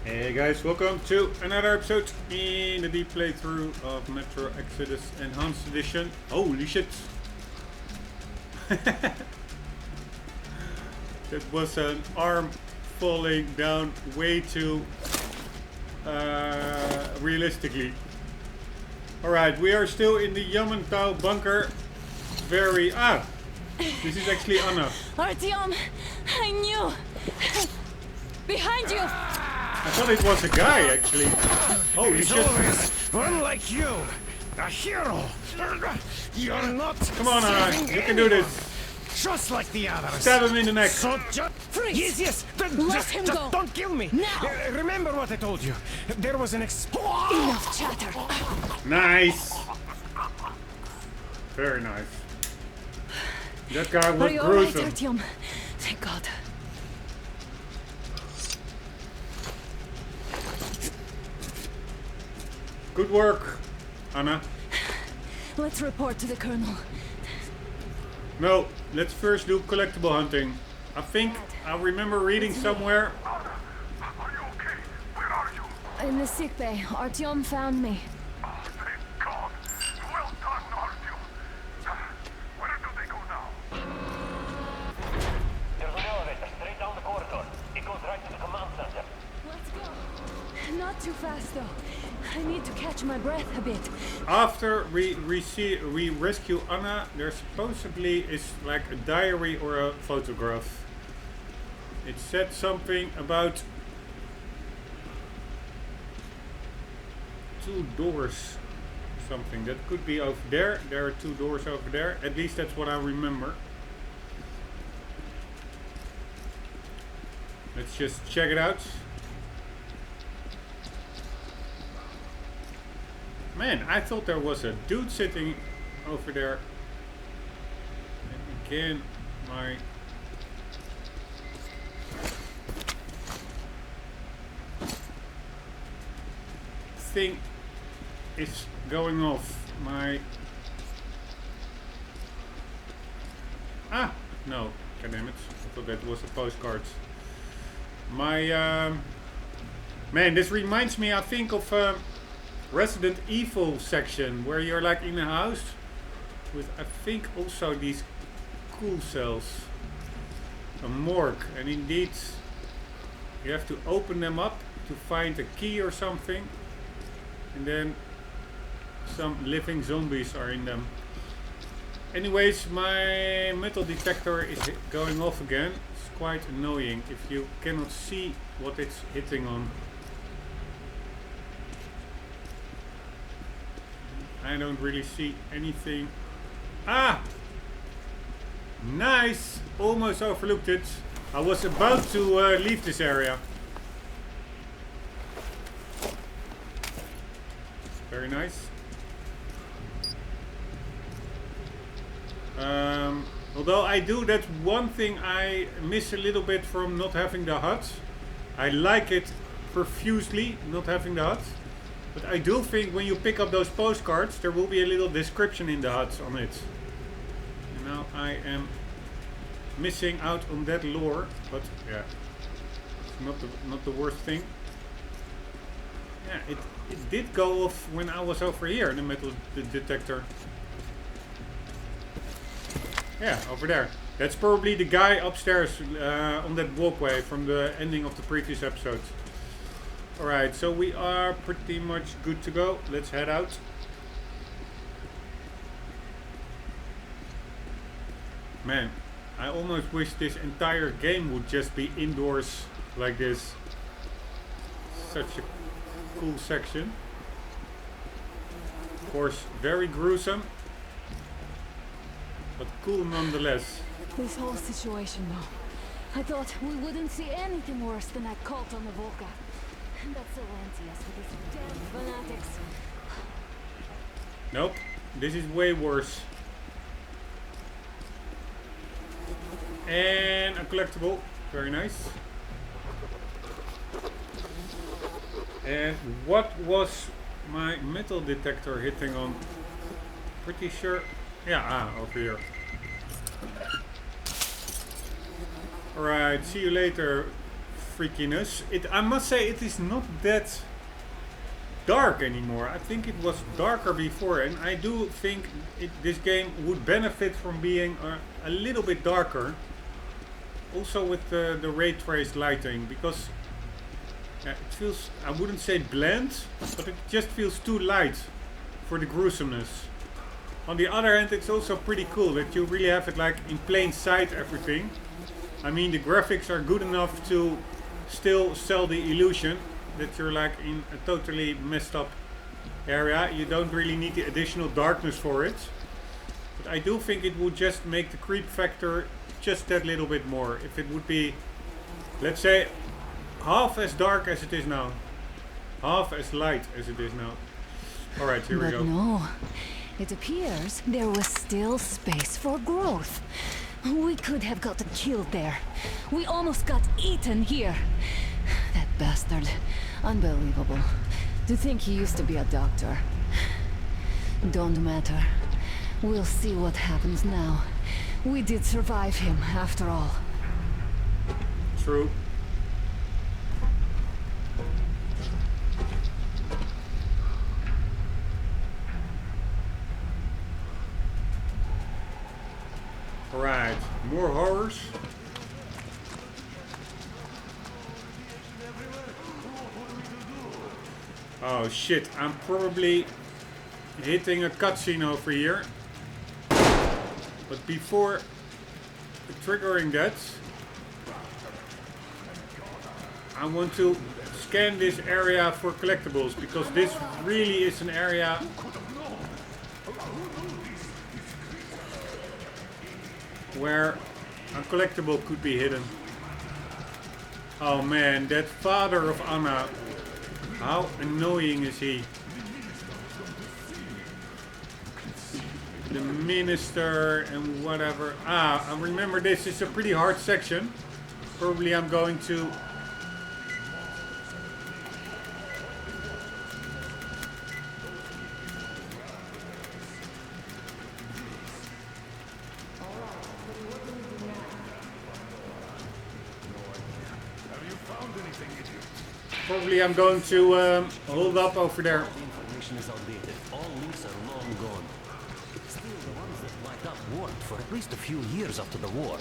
Hey guys, welcome to another episode in the deep playthrough of Metro Exodus Enhanced Edition. Holy shit! That was an arm falling down way too realistically. Alright, we are still in the Yamantau bunker. This is actually Anna. Artyom, I knew! Behind you! I thought it was a guy, actually. Holy shit. One like you, a hero. You're not. Come on, Anna, you can do this. Just like the others. Stab him in the neck. So just Freeze! yes. Let him go. Don't kill me. Now. Remember what I told you. There was an Enough chatter. Nice. Very nice. That guy Are was you alright, gruesome. Artyom? Thank God. Good work, Anna. Let's report to the Colonel. No, let's first do collectible hunting. I think I remember reading somewhere. Are you okay? Where are you? In the sick bay, Artyom found me. Oh, thank God. Well done, Artyom. Where do they go now? There's an elevator straight down the corridor. It goes right to the command center. Let's go. Not too fast, though. I need to catch my breath a bit. After we rescue Anna, there supposedly is like a diary or a photograph. It said something about 2 doors. Something that could be over there. There are 2 doors over there. At least that's what I remember. Let's just check it out. Man, I thought there was a dude sitting over there. And again, my thing is going off. No, god damn it. I thought that was a postcard. Man, this reminds me, I think, of Resident Evil section where you're like in a house with, I think, also these cool cells, a morgue, and indeed you have to open them up to find a key or something, and then some living zombies are in them. Anyways, my metal detector is going off again. It's quite annoying if you cannot see what it's hitting on. I don't really see anything. Nice! Almost overlooked it. I was about to leave this area. Very nice. Although that's one thing I miss a little bit from not having the HUD. I like it profusely, not having the HUD. But I do think when you pick up those postcards, there will be a little description in the HUD on it. And now I am missing out on that lore, but yeah, it's not the worst thing. Yeah, it did go off when I was over here, the metal detector. Yeah, over there. That's probably the guy upstairs on that walkway from the ending of the previous episode. Alright, so we are pretty much good to go. Let's head out. Man, I almost wish this entire game would just be indoors like this. Such a cool section. Of course, very gruesome, but cool nonetheless. This whole situation, though. I thought we wouldn't see anything worse than that cult on the Volga. And that's so anti-us with these damn fanatics. Nope, this is way worse. And a collectible, very nice. And what was my metal detector hitting on? Pretty sure, yeah, over here. Alright, see you later, freakiness. I must say it is not that dark anymore. I think it was darker before, and I do think this game would benefit from being a little bit darker. Also with the ray trace lighting, because it feels, I wouldn't say bland, but it just feels too light for the gruesomeness. On the other hand, it's also pretty cool that you really have it like in plain sight, everything. I mean, the graphics are good enough to still sell the illusion that you're like in a totally messed up area. You don't really need the additional darkness for it. But I do think it would just make the creep factor just that little bit more. If it would be, let's say, half as dark as it is now. Half as light as it is now. Alright, here we go. No. It appears there was still space for growth. We could have gotten killed there. We almost got eaten here. That bastard. Unbelievable. To think he used to be a doctor. Don't matter. We'll see what happens now. We did survive him, after all. True. Alright, more horrors. Oh shit, I'm probably hitting a cutscene over here. But before triggering that, I want to scan this area for collectibles, because this really is an area where a collectible could be hidden. Oh man, that father of Anna. How annoying is he? The minister and whatever. Ah, I remember this is a pretty hard section. Probably I'm going to... Probably I'm going to hold up over there. The information is outdated. All links are long gone. Still, the ones that light up worked for at least a few years after the war.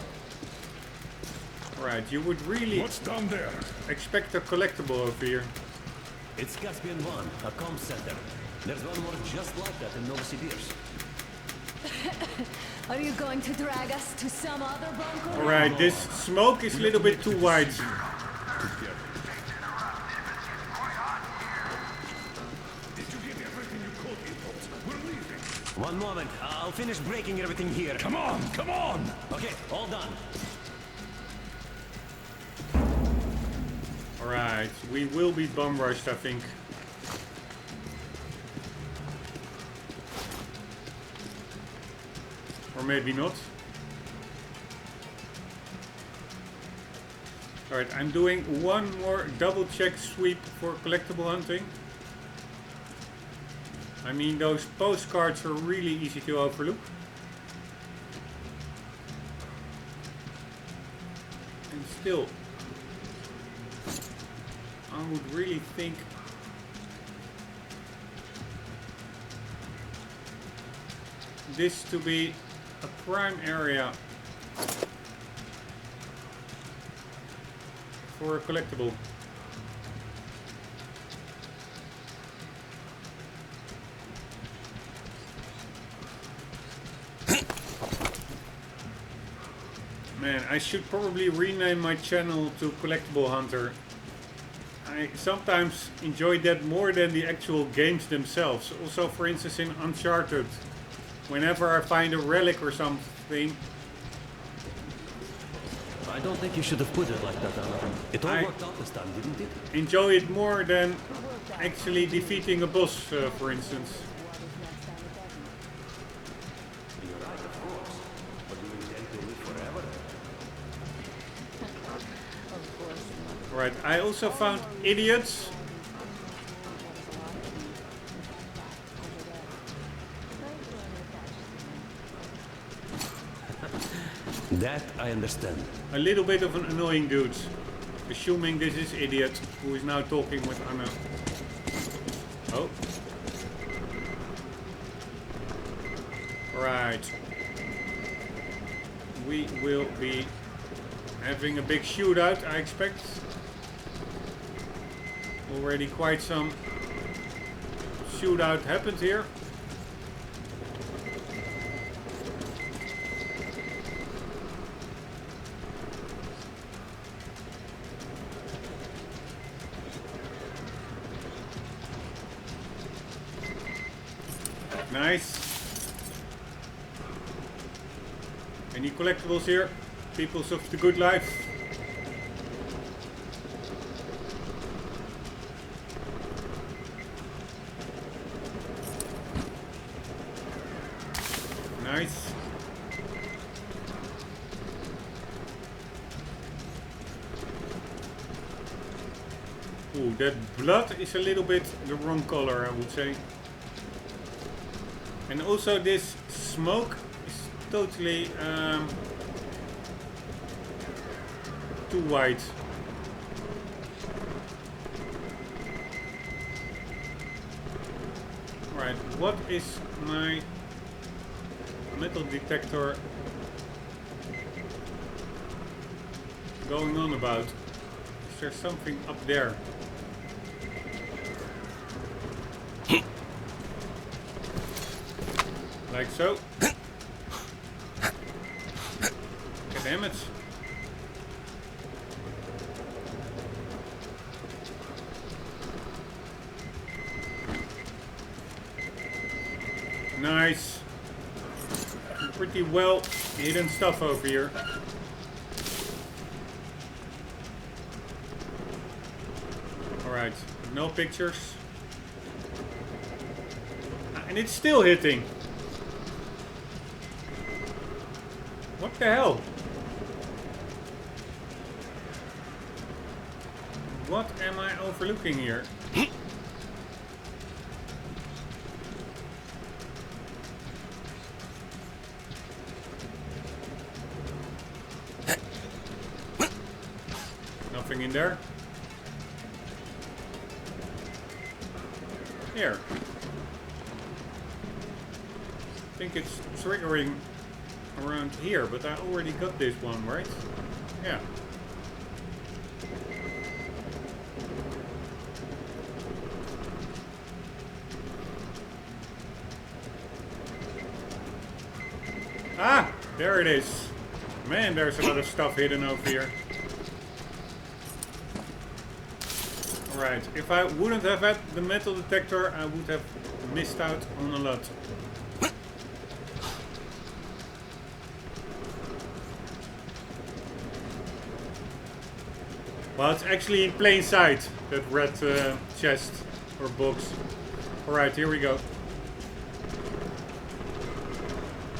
Right, you would really What's down there? expect a collectible over here. It's Caspian 1, a comm center. There's one more just like that in Novosibirsk. Are you going to drag us to some other bunker? Alright, this smoke is a little bit too wide. One moment, I'll finish breaking everything here. Come on, come on! Okay, all done. Alright, we will be bum rushed, I think. Or maybe not. Alright, I'm doing one more double check sweep for collectible hunting. I mean, those postcards are really easy to overlook. And still, I would really think this to be a prime area for a collectible. Man, I should probably rename my channel to Collectible Hunter. I sometimes enjoy that more than the actual games themselves. Also, for instance, in Uncharted, whenever I find a relic or something, I don't think you should have put it like that, Anna. It all worked out this time, didn't it? enjoy it more than actually defeating a boss, for instance. You're right, of course. But do you intend to live forever? Right, I also found idiots. That I understand. A little bit of an annoying dude. Assuming this is idiot who is now talking with Anna. Oh. Right. We will be having a big shootout, I expect. Already quite some shootout happened here. Nice. Any collectibles here? Peoples of the good life. Nice. Ooh, that blood is a little bit the wrong color, I would say. And also this smoke is totally too white. Right, what is my metal detector going on about? Is there something up there? Like so. God damn it. Nice. Pretty well hidden stuff over here. Alright, no pictures. And it's still hitting. What the hell? What am I overlooking here? Nothing in there. Here. I think it's triggering around here, but I already got this one, right? Yeah. Ah! There it is. Man, there's a lot of stuff hidden over here. Alright, if I wouldn't have had the metal detector, I would have missed out on a lot. Well, it's actually in plain sight, that red chest or box. Alright, here we go.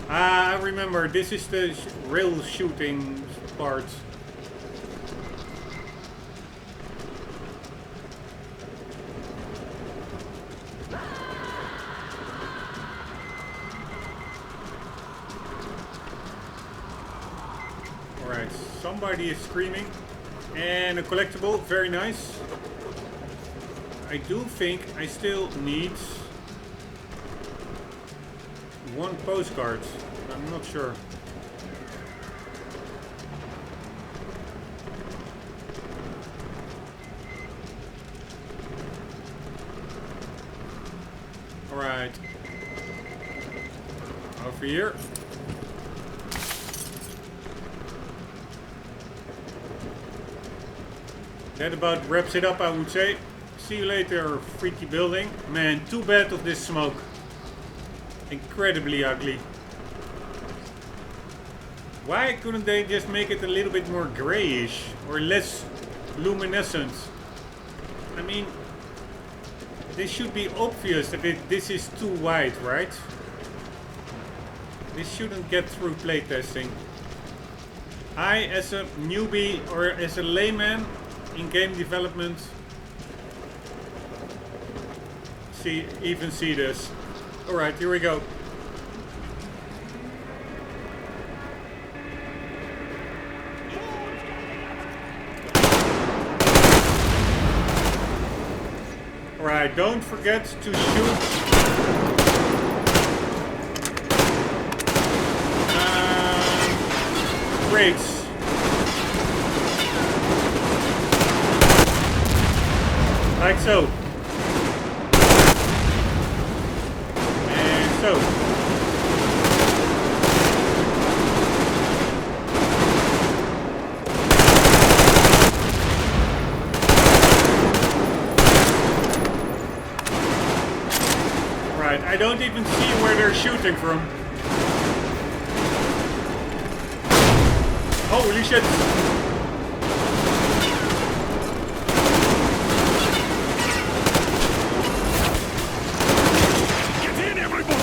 Ah, I remember, this is the rail shooting part. Alright, somebody is screaming. And a collectible, very nice. I do think I still need one postcard. I'm not sure. Alright. Over here. That about wraps it up, I would say. See you later, freaky building. Man, too bad of this smoke. Incredibly ugly. Why couldn't they just make it a little bit more grayish or less luminescent? I mean, this should be obvious that this is too white, right? This shouldn't get through playtesting. I, as a newbie or as a layman in game development, even see this. Alright, here we go. Alright, don't forget to shoot. Crates. Like so. And so. Right, I don't even see where they're shooting from. Holy shit! Get in, everybody!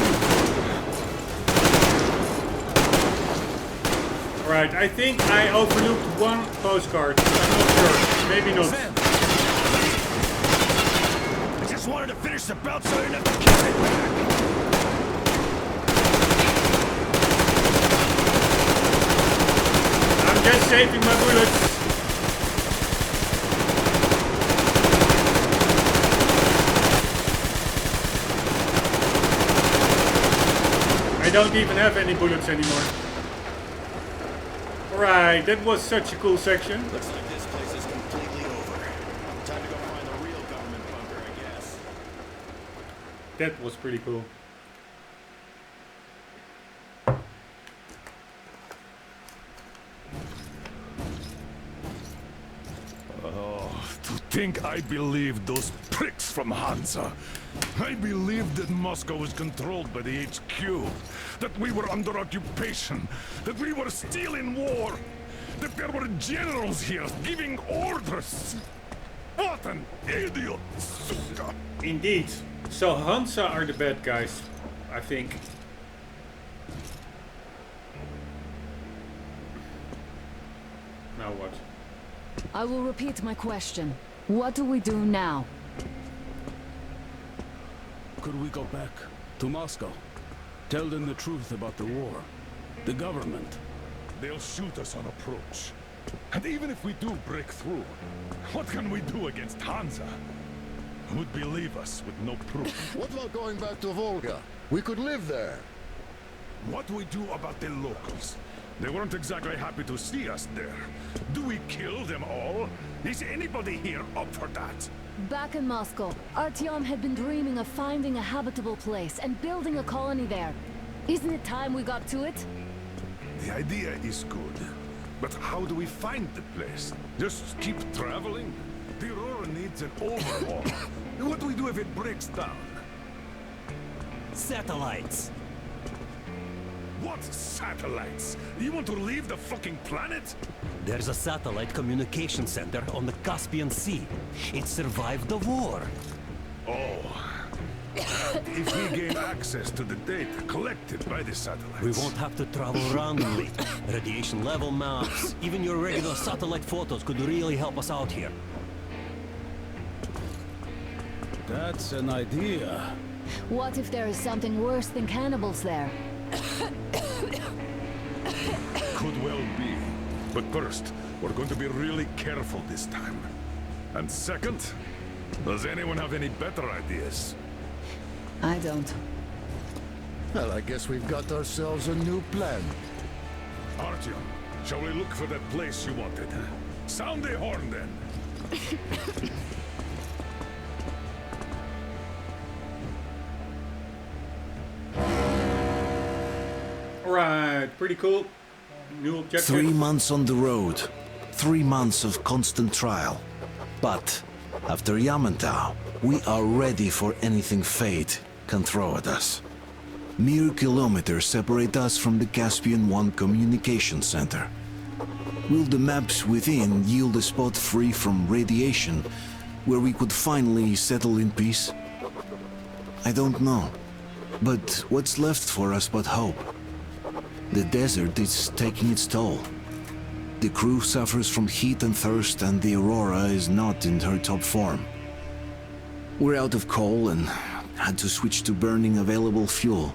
Right, I think I overlooked one postcard. I'm not sure. Maybe not. I just wanted to finish the belt so I didn't have to carry it back. I'm just saving my bullets. I don't even have any bullets anymore. Alright, that was such a cool section. Looks like this place is completely over. Time to go find the real government bunker, I guess. That was pretty cool. To think I believed those pricks from Hansa. I believed that Moscow was controlled by the HQ. That we were under occupation. That we were still in war. That there were generals here giving orders. What an idiot, suka. Indeed. So Hansa are the bad guys, I think. Now what? I will repeat my question. What do we do now? Could we go back to Moscow? Tell them the truth about the war. The government. They'll shoot us on approach. And even if we do break through, what can we do against Hansa? Who'd believe us with no proof? What about going back to Volga? We could live there. What do we do about the locals? They weren't exactly happy to see us there. Do we kill them all? Is anybody here up for that? Back in Moscow, Artyom had been dreaming of finding a habitable place and building a colony there. Isn't it time we got to it? The idea is good. But how do we find the place? Just keep traveling? The Aurora needs an overhaul. What do we do if it breaks down? Satellites. What satellites? You want to leave the fucking planet? There's a satellite communication center on the Caspian Sea. It survived the war. Oh. If we gain access to the data collected by the satellites... We won't have to travel randomly. Radiation level maps, even your regular satellite photos could really help us out here. That's an idea. What if there is something worse than cannibals there? Could well be. But first, we're going to be really careful this time. And second, does anyone have any better ideas? I don't. Well, I guess we've got ourselves a new plan. Artyom, shall we look for that place you wanted? Sound the horn then. Alright, pretty cool. New objective. 3 months on the road. 3 months of constant trial. But after Yamantau, we are ready for anything fate can throw at us. Mere kilometers separate us from the Caspian 1 communication center. Will the maps within yield a spot free from radiation, where we could finally settle in peace? I don't know. But what's left for us but hope? The desert is taking its toll. The crew suffers from heat and thirst, and the Aurora is not in her top form. We're out of coal and had to switch to burning available fuel.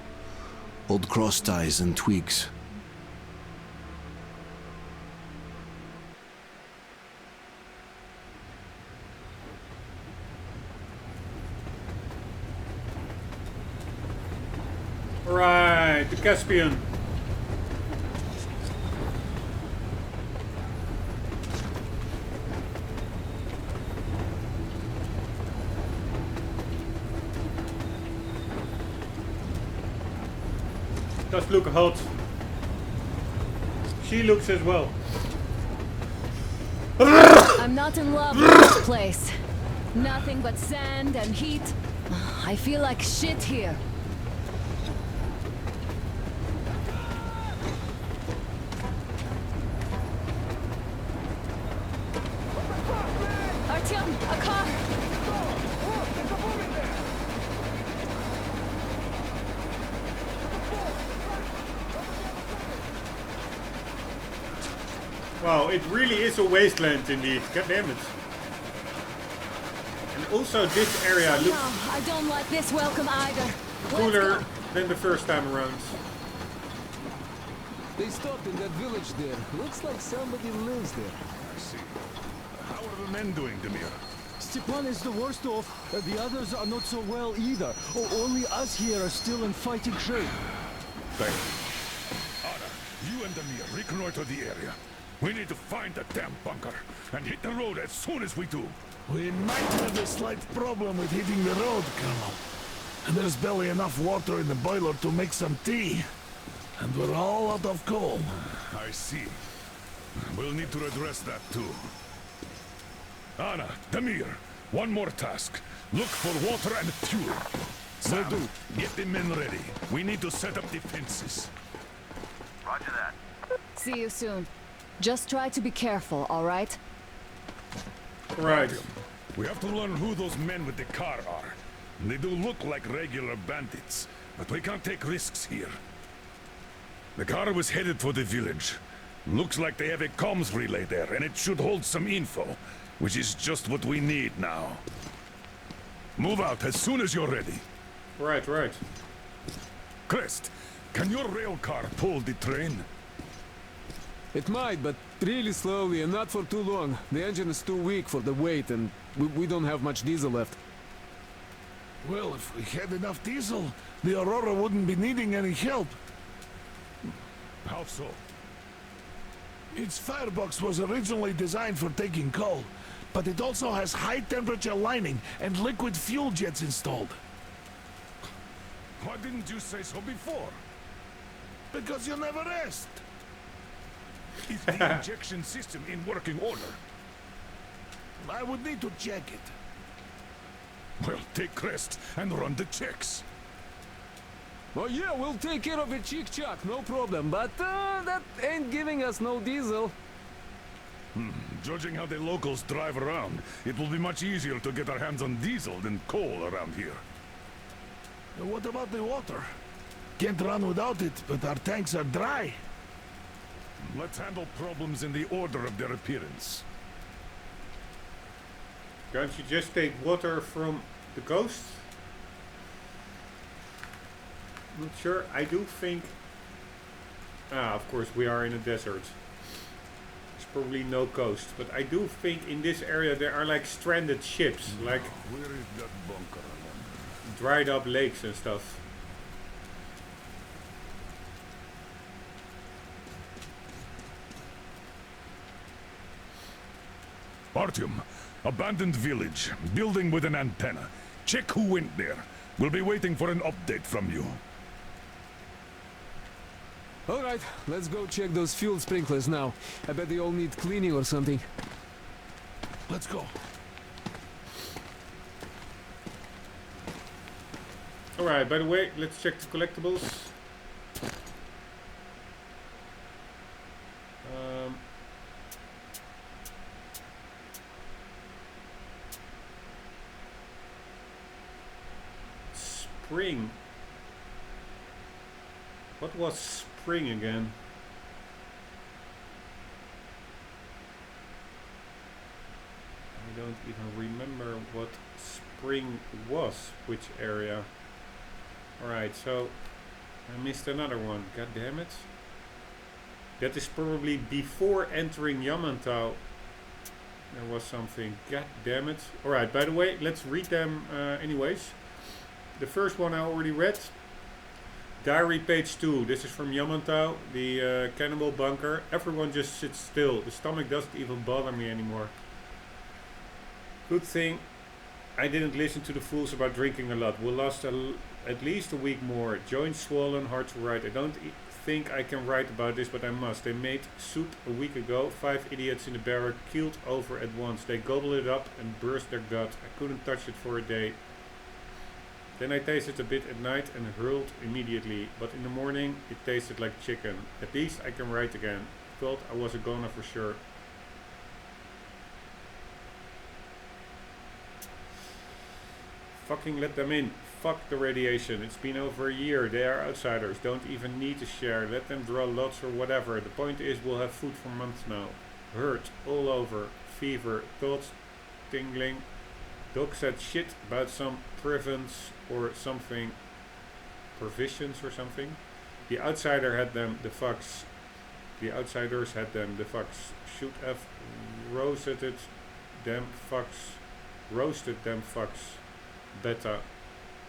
Old cross ties and twigs. Right, the Caspian. Does look hot. She looks as well. I'm not in love with this place. Nothing but sand and heat. I feel like shit here. Artyom, a car! Wow, it really is a wasteland indeed. God damn it. And also this area looks No, I don't like this welcome either. Let's cooler go. than the first time around. They stopped in that village there. Looks like somebody lives there. I see. How are the men doing, Demir? Stepan is the worst off. The others are not so well either. Only us here are still in fighting shape. Thank you. Anna, you and Demir reconnoiter the area. We need to find the damn bunker and hit the road as soon as we do. We might have a slight problem with hitting the road, Colonel. There's barely enough water in the boiler to make some tea. And we're all out of coal. I see. We'll need to address that too. Anna, Demir, one more task. Look for water and fuel. Sam, get the men ready. We need to set up defenses. Roger that. See you soon. Just try to be careful, all right? Right. We have to learn who those men with the car are. They do look like regular bandits, but we can't take risks here. The car was headed for the village. Looks like they have a comms relay there, and it should hold some info, which is just what we need now. Move out as soon as you're ready. Right, right. Crest, can your rail car pull the train? It might, but really slowly and not for too long. The engine is too weak for the weight, and we don't have much diesel left. Well, if we had enough diesel, the Aurora wouldn't be needing any help. How so? Its firebox was originally designed for taking coal, but it also has high-temperature lining and liquid fuel jets installed. Why didn't you say so before? Because you never asked. Is the injection system in working order? I would need to check it. Well, take Crest and run the checks. Oh yeah, we'll take care of it, chick-chuck, no problem. But that ain't giving us no diesel. Judging how the locals drive around, it will be much easier to get our hands on diesel than coal around here. What about the water? Can't run without it, but our tanks are dry. Let's handle problems in the order of their appearance. Can't you just take water from the coast? Not sure. I do think... of course we are in a desert. There's probably no coast. But I do think in this area there are like stranded ships. Like Where is that bunker? dried up lakes and stuff. Artyom, abandoned village, building with an antenna. Check who went there. We'll be waiting for an update from you. Alright, let's go check those fuel sprinklers now. I bet they all need cleaning or something. Let's go. Alright, by the way, let's check the collectibles. Spring. What was spring again? I don't even remember what spring was, which area. Alright, so I missed another one. God damn it. That is probably before entering Yamantau. There was something. God damn it. Alright, by the way, let's read them anyways. The first one I already read. Diary page 2. This is from Yamantau, the cannibal bunker. Everyone just sits still. The stomach doesn't even bother me anymore. Good thing I didn't listen to the fools about drinking a lot. Will last at least a week more. Joints swollen, hard to write. I don't think I can write about this, but I must. They made soup a week ago. 5 idiots in the barrack keeled over at once. They gobbled it up and burst their gut. I couldn't touch it for a day. Then I tasted a bit at night and hurled immediately. But in the morning, it tasted like chicken. At least I can write again. Thought I was a goner for sure. Fucking let them in. Fuck the radiation. It's been over a year. They are outsiders. Don't even need to share. Let them draw lots or whatever. The point is we'll have food for months now. Hurt all over. Fever. Thoughts tingling. Doc said shit about some prevents or something. Provisions or something. The outsider had them. The fucks. The outsiders had them. The fucks. Should have roasted them fucks. Roasted them fucks. Beta.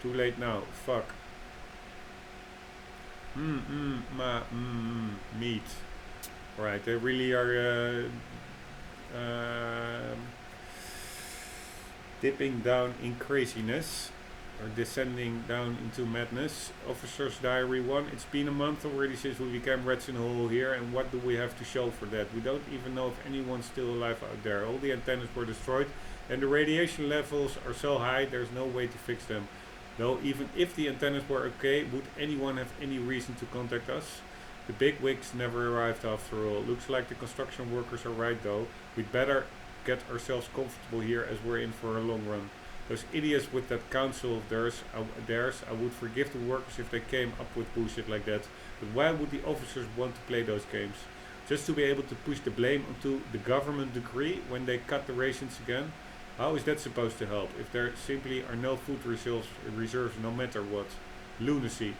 Too late now. Fuck. Meat. Right, they really are dipping down in craziness. Or descending down into madness. Officer's Diary 1. It's been a month already since we became rats in a hole here, and what do we have to show for that? We don't even know if anyone's still alive out there. All the antennas were destroyed, and the radiation levels are so high there's no way to fix them. Though even if the antennas were okay, would anyone have any reason to contact us? The big wigs never arrived after all. Looks like the construction workers are right though. We'd better get ourselves comfortable here as we're in for a long run. Those idiots with that council of theirs, I would forgive the workers if they came up with bullshit like that. But why would the officers want to play those games? Just to be able to push the blame onto the government decree when they cut the rations again? How is that supposed to help if there simply are no food reserves no matter what? Lunacy.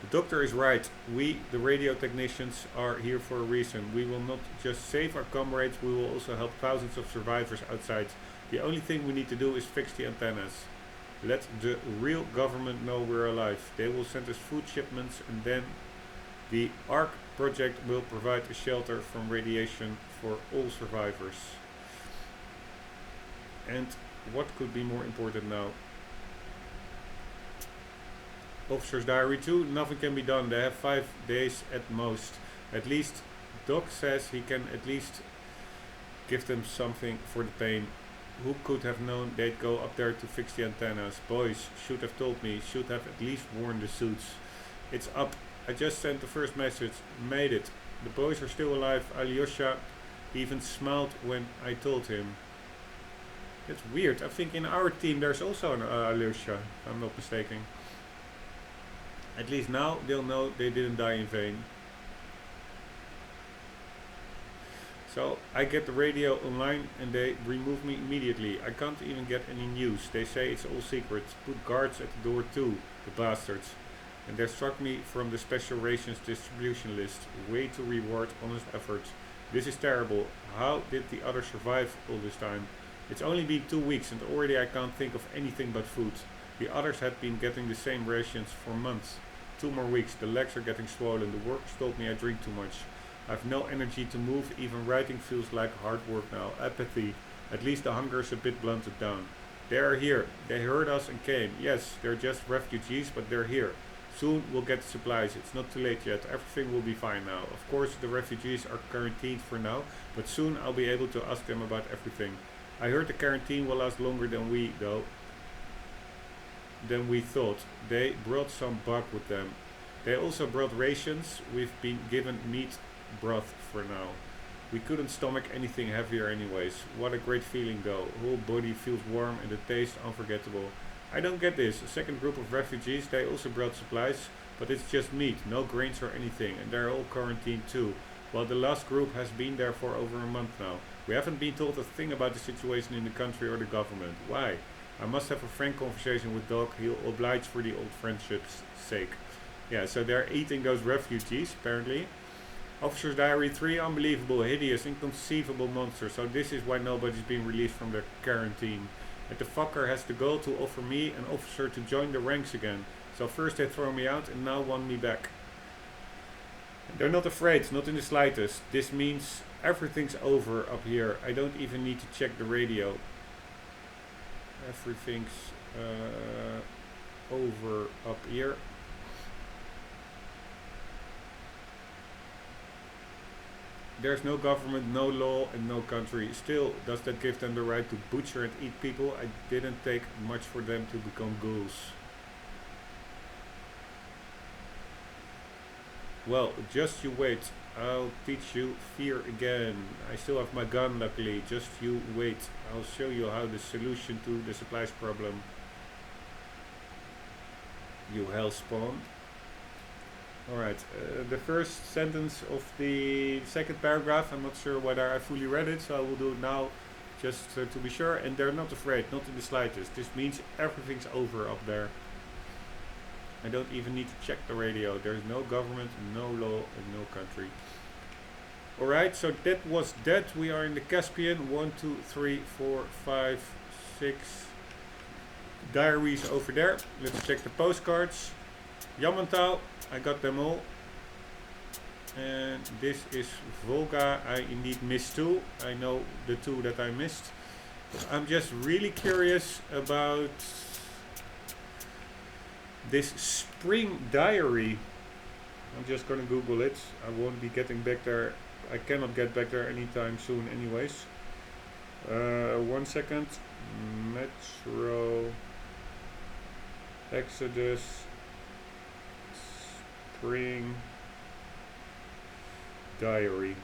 The doctor is right. We, the radio technicians, are here for a reason. We will not just save our comrades, we will also help thousands of survivors outside. The only thing we need to do is fix the antennas. Let the real government know we're alive. They will send us food shipments, and then the ARC project will provide a shelter from radiation for all survivors. And what could be more important now? Officer's Diary 2, nothing can be done. They have 5 days at most. At least Doc says he can at least give them something for the pain. Who could have known they'd go up there to fix the antennas? Boys should have told me, should have at least worn the suits. It's up. I just sent the first message. Made it. The boys are still alive. Alyosha even smiled when I told him. It's weird. I think in our team there's also an Alyosha, if I'm not mistaken. At least now they'll know they didn't die in vain. So I get the radio online and they remove me immediately. I can't even get any news. They say it's all secret. Put guards at the door too, the bastards. And they struck me from the special rations distribution list. Way to reward honest efforts. This is terrible. How did the others survive all this time? It's only been 2 weeks and already I can't think of anything but food. The others had been getting the same rations for months. 2 more weeks. The legs are getting swollen. The workers told me I drink too much. I have no energy to move. Even writing feels like hard work now. Apathy. At least the hunger is a bit blunted down. They are here. They heard us and came. Yes, they're just refugees, but they're here. Soon we'll get the supplies. It's not too late yet. Everything will be fine now. Of course, the refugees are quarantined for now, but soon I'll be able to ask them about everything. I heard the quarantine will last longer than we thought. They brought some bug with them. They also brought rations. We've been given meat broth for now. We couldn't stomach anything heavier anyways. What a great feeling though. Whole body feels warm and the taste unforgettable. I don't get this. A second group of refugees, they also brought supplies, but it's just meat, no grains or anything, and they're all quarantined too. While the last group has been there for over a month now. We haven't been told a thing about the situation in the country or the government. Why? I must have a frank conversation with Doc. He'll oblige for the old friendship's sake. Yeah, so they're eating those refugees, apparently. Officer's Diary 3, unbelievable, hideous, inconceivable monster. So this is why nobody's been released from their quarantine. And the fucker has the goal to offer me, an officer, to join the ranks again. So first they throw me out and now want me back. They're not afraid, not in the slightest. This means everything's over up here. I don't even need to check the radio. Everything's over up here. There's no government, no law, and no country. Still, does that give them the right to butcher and eat people? I didn't take much for them to become ghouls. Well, just you wait. I'll teach you fear again. I still have my gun, luckily. Just you wait. I'll show you how the solution to the supplies problem. You hellspawn. Alright, the first sentence of the second paragraph, I'm not sure whether I fully read it, so I will do it now just to be sure. And they're not afraid, not in the slightest. This means everything's over up there. I don't even need to check the radio. There's no government, no law, and no country. Alright, so that was that. We are in the Caspian. 1, 2, 3, 4, 5, 6 diaries over there. Let's check the postcards. Yamantau, I got them all. And this is Volga. I indeed missed 2. I know the 2 that I missed. I'm just really curious about this spring diary. I'm just gonna Google it. I won't be getting back there. I cannot get back there anytime soon anyways. 1 second. Metro Exodus Spring diary.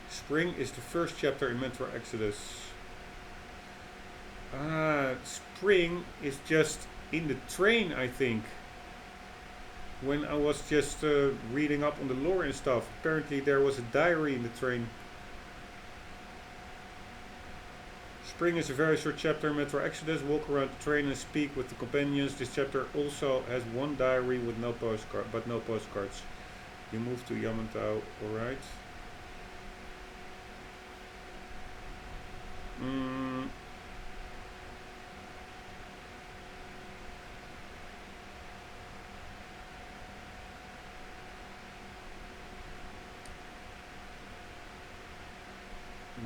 Spring is the first chapter in Metro Exodus. Spring is just in the train, I think. When I was just reading up on the lore and stuff, apparently there was a diary in the train. Spring is a very short chapter in Metro Exodus. Walk around the train and speak with the companions. This chapter also has one diary with no postcard, but no postcards. You move to Yamantau, alright.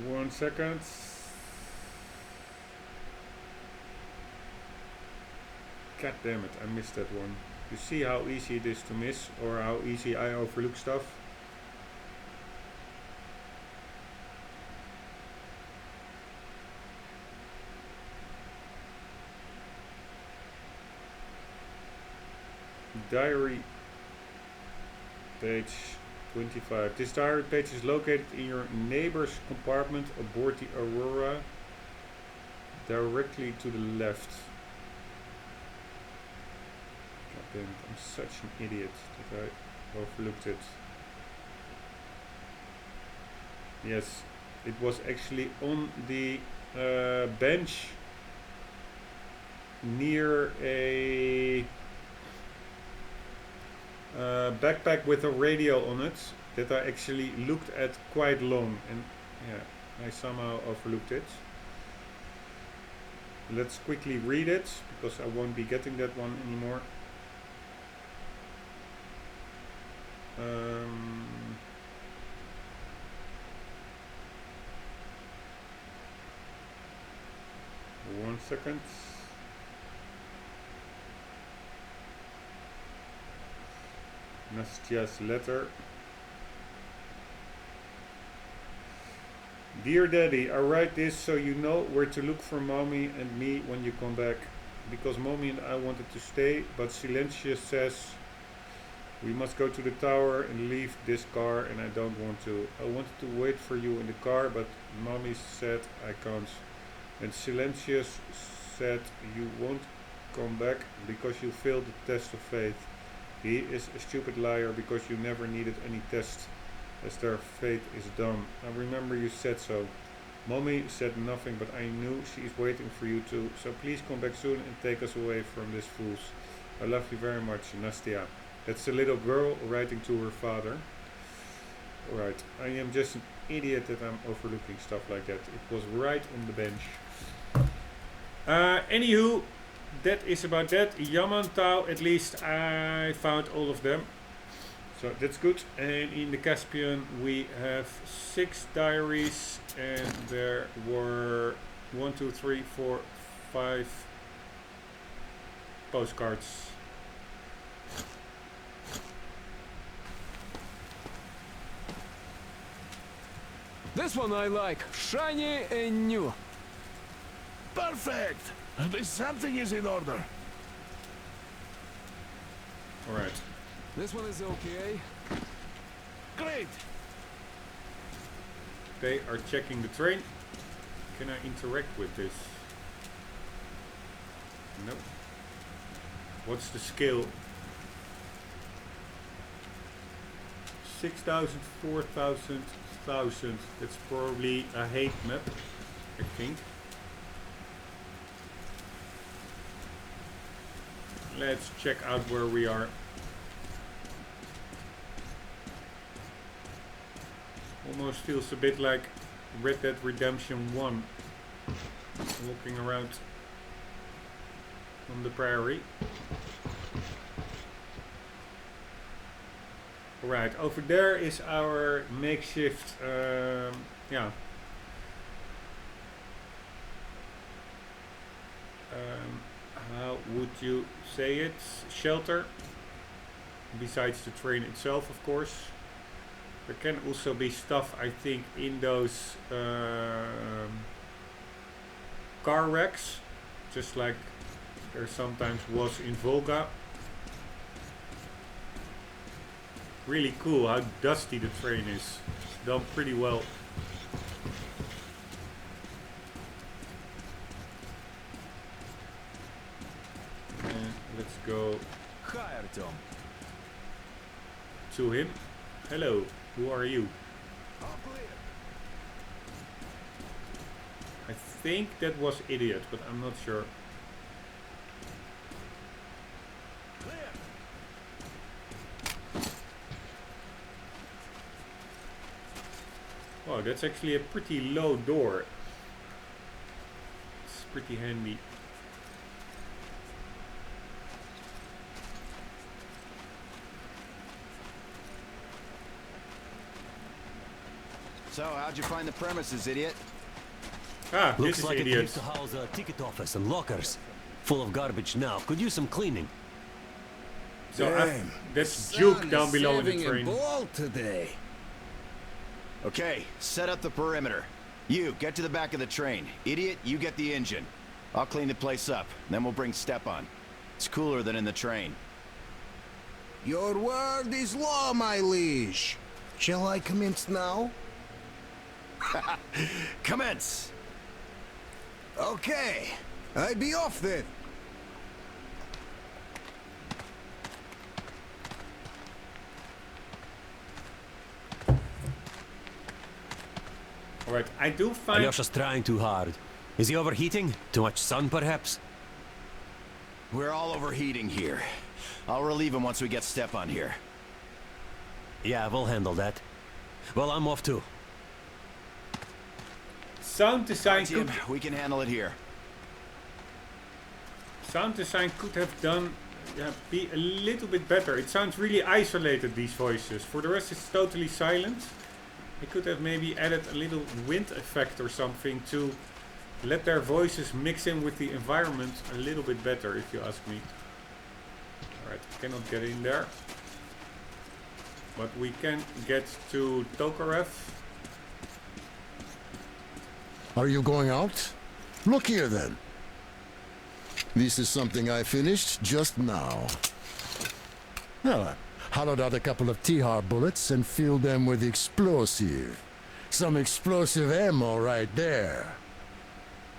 One second. God damn it, I missed that one. You see how easy it is to miss, or how easy I overlook stuff? Diary page 25. This diary page is located in your neighbor's compartment aboard the Aurora, directly to the left. God damn it, I'm such an idiot that I overlooked it. Yes, it was actually on the bench near a backpack with a radio on it that I actually looked at quite long, and yeah, I somehow overlooked it. Let's quickly read it because I won't be getting that one anymore. One second. Nastia's letter. Dear Daddy, I write this so you know where to look for Mommy and me when you come back. Because Mommy and I wanted to stay, but Silencia says we must go to the tower and leave this car, and I don't want to. I wanted to wait for you in the car, but Mommy said I can't. And Silencia said you won't come back because you failed the test of faith. He is a stupid liar because you never needed any test, as their faith is dumb. I remember you said so. Mommy said nothing, but I knew she is waiting for you too. So please come back soon and take us away from this fools. I love you very much, Nastia. That's a little girl writing to her father. Alright, I am just an idiot that I'm overlooking stuff like that. It was right on the bench. Anywho, that is about that. Yamantau, at least I found all of them. So that's good. And in the Caspian we have 6 diaries, and there were 1, 2, 3, 4, 5 postcards. This one I like. Shiny and new. Perfect! At least something is in order. Alright. This one is okay. Great! They are checking the train. Can I interact with this? Nope. What's the scale? 6,000, 4,000, 1,000. That's probably a hate map, I think. Let's check out where we are. Almost feels a bit like Red Dead Redemption 1. Walking around on the prairie. Right, over there is our makeshift, yeah. How would you say it? Shelter. Besides the train itself, of course. There can also be stuff, I think, in those car wrecks. Just like there sometimes was in Volga. Really cool how dusty the train is. It's done pretty well. And let's go to him. Hello, who are you? I think that was Idiot, but I'm not sure. Wow, that's actually a pretty low door. It's pretty handy. So, how'd you find the premises, idiot? Ah, Looks this is like it Idiot. used to house a ticket office and lockers. Full of garbage now. Could use some cleaning. So that's Duke down below in the train. Today. Okay, set up the perimeter. You, get to the back of the train. Idiot, you get the engine. I'll clean the place up, then we'll bring Stepan. It's cooler than in the train. Your word is law, my liege. Shall I commence now? Commence! Okay, I be off then. Alright, I do find... Alyosha's trying too hard. Is he overheating? Too much sun, perhaps? We're all overheating here. I'll relieve him once we get Stepan here. Yeah, we'll handle that. Well, I'm off too. Sound design Team, could... we can handle it here. Sound design could have done... Yeah, be a little bit better. It sounds really isolated, these voices. For the rest, it's totally silent. They could have maybe added a little wind effect or something to let their voices mix in with the environment a little bit better, if you ask me. Alright, cannot get in there. But we can get to Tokarev. Are you going out? Look here then. This is something I finished just now. Well, I hollowed out a couple of T-Har bullets and filled them with explosive. Some explosive ammo right there.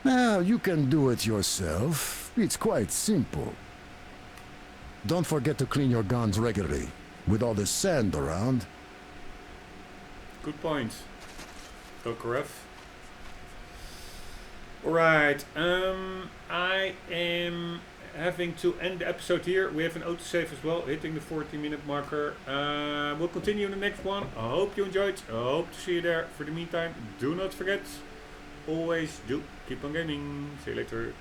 Now, you can do it yourself. It's quite simple. Don't forget to clean your guns regularly. With all the sand around. Good point, Tokarev. Alright, I am having to end the episode here. We have an autosave as well, hitting the 40-minute marker. We'll continue in the next one. I hope you enjoyed. I hope to see you there. For the meantime, do not forget, always do keep on gaming. See you later.